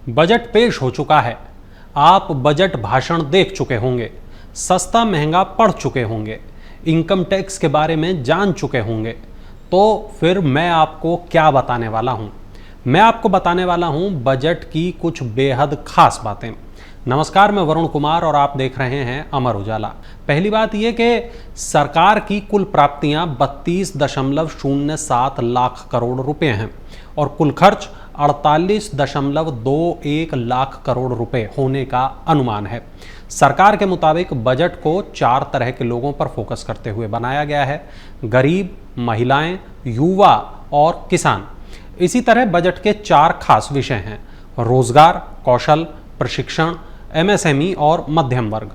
Budget पेश हो चुका है। आप बजट भाषण देख चुके होंगे, सस्ता महंगा पढ़ चुके होंगे, इनकम टैक्स के बारे में जान चुके होंगे। तो फिर मैं आपको क्या बताने वाला हूं? मैं आपको बताने वाला हूं बजट की कुछ बेहद खास बातें। नमस्कार, मैं वरुण कुमार और आप देख रहे हैं अमर उजाला। पहली बात यह कि सरकार की कुल प्राप्तियां 32.07 लाख करोड़ रुपए हैं और कुल खर्च 48.21 लाख करोड़ रुपए होने का अनुमान है। सरकार के मुताबिक बजट को 4 तरह के लोगों पर फोकस करते हुए बनाया गया है: गरीब, महिलाएं, युवा और किसान। इसी तरह बजट के 4 खास विषय हैं: रोजगार, कौशल, प्रशिक्षण, एमएसएमई और मध्यम वर्ग।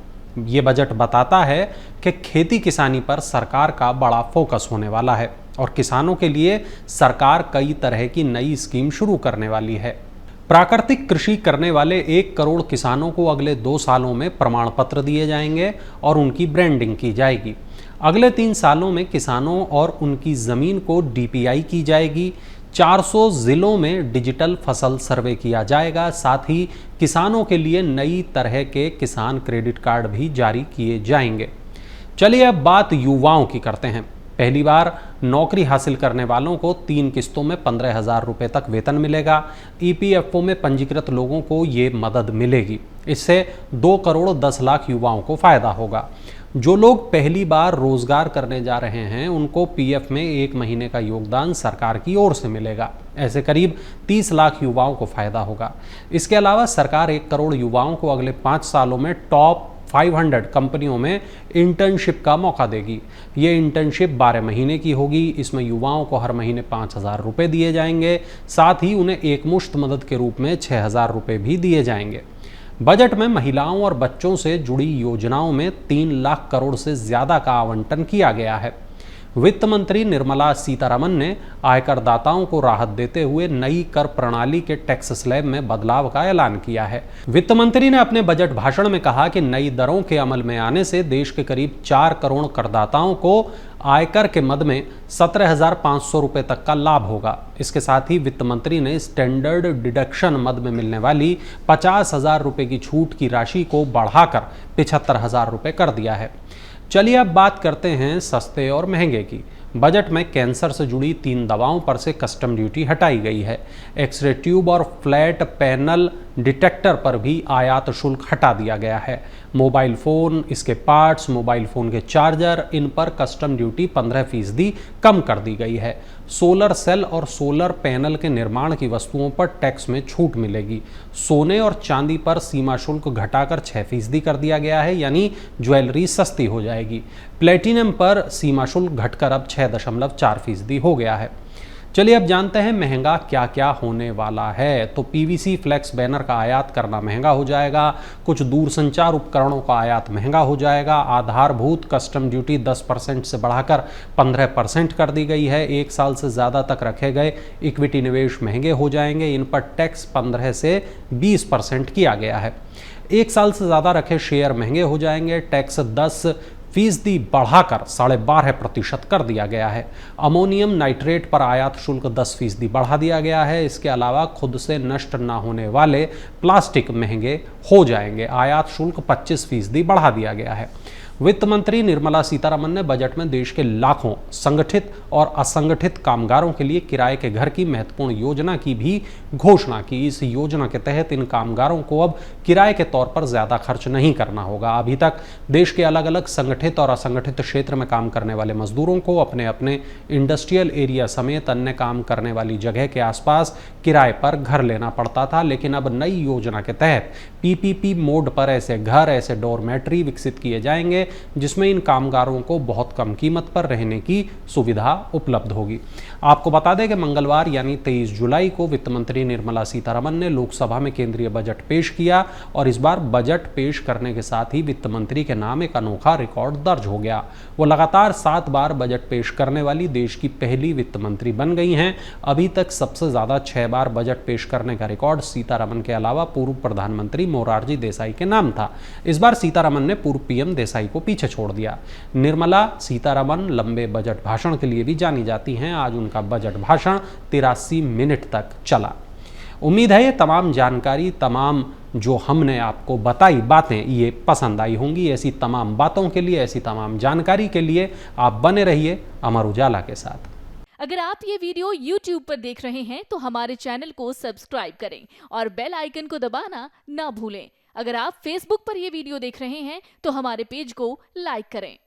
ये बजट बताता है कि खेती किसानी पर सरकार का बड़ा फोकस होने वाला है और किसानों के लिए सरकार कई तरह की नई स्कीम शुरू करने वाली है। प्राकृतिक कृषि करने वाले 1 करोड़ किसानों को अगले 2 सालों में प्रमाण पत्र दिए जाएंगे और उनकी ब्रांडिंग की जाएगी। अगले 3 सालों में किसानों और उनकी जमीन को डीपीआई की जाएगी। 400 जिलों में डिजिटल फसल सर्वे किया जाएगा। साथ ही किसानों के लिए नई तरह के किसान क्रेडिट कार्ड भी जारी किए जाएंगे। चलिए अब बात युवाओं की करते हैं। पहली बार नौकरी हासिल करने वालों को 3 किस्तों में 15,000 रुपये तक वेतन मिलेगा। ईपीएफओ में पंजीकृत लोगों को ये मदद मिलेगी। इससे 2 करोड़ 10 लाख युवाओं को फायदा होगा। जो लोग पहली बार रोजगार करने जा रहे हैं उनको पीएफ में 1 महीने का योगदान सरकार की ओर से मिलेगा। ऐसे करीब 30 लाख युवाओं को फायदा होगा। इसके अलावा सरकार 1 करोड़ युवाओं को अगले 5 सालों में टॉप 500 कंपनियों में इंटर्नशिप का मौका देगी। ये इंटर्नशिप 12 महीने की होगी। इसमें युवाओं को हर महीने 5,000 रुपये दिए जाएंगे। साथ ही उन्हें एकमुश्त मदद के रूप में 6,000 रुपये भी दिए जाएंगे। बजट में महिलाओं और बच्चों से जुड़ी योजनाओं में 3 लाख करोड़ से ज्यादा का आवंटन किया गया है। वित्त मंत्री निर्मला सीतारमण ने आयकर दाताओं को राहत देते हुए नई कर प्रणाली के टैक्स स्लैब में बदलाव का ऐलान किया है। वित्त मंत्री ने अपने बजट भाषण में कहा कि नई दरों के अमल में आने से देश के करीब 4 करोड़ करदाताओं को आयकर के मद में 17,500 रुपये तक का लाभ होगा। इसके साथ ही वित्त मंत्री ने स्टैंडर्ड डिडक्शन मद में मिलने वाली 50,000 रुपये की छूट की राशि को बढ़ाकर 75,000 रुपये कर दिया है। चलिए अब बात करते हैं सस्ते और महंगे की। बजट में कैंसर से जुड़ी 3 दवाओं पर से कस्टम ड्यूटी हटाई गई है। एक्सरे ट्यूब और फ्लैट पैनल डिटेक्टर पर भी आयात शुल्क हटा दिया गया है। मोबाइल फ़ोन, इसके पार्ट्स, मोबाइल फ़ोन के चार्जर, इन पर कस्टम ड्यूटी 15% कम कर दी गई है। सोलर सेल और सोलर पैनल के निर्माण की वस्तुओं पर टैक्स में छूट मिलेगी। सोने और चांदी पर सीमा शुल्क घटाकर 6% कर दिया गया है, यानी ज्वेलरी सस्ती हो जाएगी। प्लेटिनम पर सीमा शुल्क घटकर अब 6.4% हो गया है। चलिए अब जानते हैं महंगा क्या क्या होने वाला है। तो पीवीसी फ्लेक्स बैनर का आयात करना महंगा हो जाएगा। कुछ दूरसंचार उपकरणों का आयात महंगा हो जाएगा। आधारभूत कस्टम ड्यूटी 10% से बढ़ाकर 15% कर दी गई है। 1 साल से ज़्यादा तक रखे गए इक्विटी निवेश महंगे हो जाएंगे। इन पर टैक्स 15 से 20% किया गया है। 1 साल से ज़्यादा रखे शेयर महंगे हो जाएंगे। टैक्स 10% बढ़ाकर 12.5% कर दिया गया है। अमोनियम नाइट्रेट पर आयात शुल्क 10% बढ़ा दिया गया है। इसके अलावा खुद से नष्ट न होने वाले प्लास्टिक महंगे हो जाएंगे। आयात शुल्क 25% बढ़ा दिया गया है। वित्त मंत्री निर्मला सीतारमण ने बजट में देश के लाखों संगठित और असंगठित कामगारों के लिए किराए के घर की महत्वपूर्ण योजना की भी घोषणा की। इस योजना के तहत इन कामगारों को अब किराए के तौर पर ज्यादा खर्च नहीं करना होगा। अभी तक देश के अलग अलग संगठित और असंगठित क्षेत्र में काम करने वाले मजदूरों को अपने अपने इंडस्ट्रियल एरिया समेत अन्य काम करने वाली जगह के आसपास किराए पर घर लेना पड़ता था, लेकिन अब नई योजना के तहत पीपीपी मोड पर ऐसे घर, ऐसे डोरमेट्री विकसित किए जाएंगे जिसमें इन कामगारों को बहुत कम कीमत पर रहने की सुविधा उपलब्ध होगी। आपको बता दें कि मंगलवार यानी 23 जुलाई को वित्त मंत्री निर्मला सीतारमण ने लोकसभा में केंद्रीय बजट पेश किया और इस बार बजट पेश करने के साथ ही वित्त मंत्री के नाम एक अनोखा रिकॉर्ड दर्ज हो गया। वो लगातार 7 बार बजट पेश करने वाली देश की पहली वित्त मंत्री बन गई हैं। अभी तक सबसे ज्यादा 6 बार बजट पेश करने का रिकॉर्ड सीतारमण के अलावा पूर्व प्रधानमंत्री मोरारजी देसाई के नाम था। इस बार सीतारमण ने पूर्व पीएम देसाई को पीछे छोड़ दिया। निर्मला सीतारमण लंबे बजट भाषण के लिए भी जानी जाती हैं। आज उनका बजट भाषण 83 मिनट तक चला। उम्मीद है ये तमाम जानकारी, तमाम जो हमने आपको बताई बातें, ये पसंद आई होंगी। ऐसी तमाम बातों के लिए, ऐसी तमाम जानकारी के लिए आप बने रहिए अमर उजाला के साथ। अगर आप ये वीडियो YouTube पर देख रहे हैं तो हमारे चैनल को सब्सक्राइब करें और बेल आइकन को दबाना ना भूलें। अगर आप Facebook पर ये वीडियो देख रहे हैं तो हमारे पेज को लाइक करें।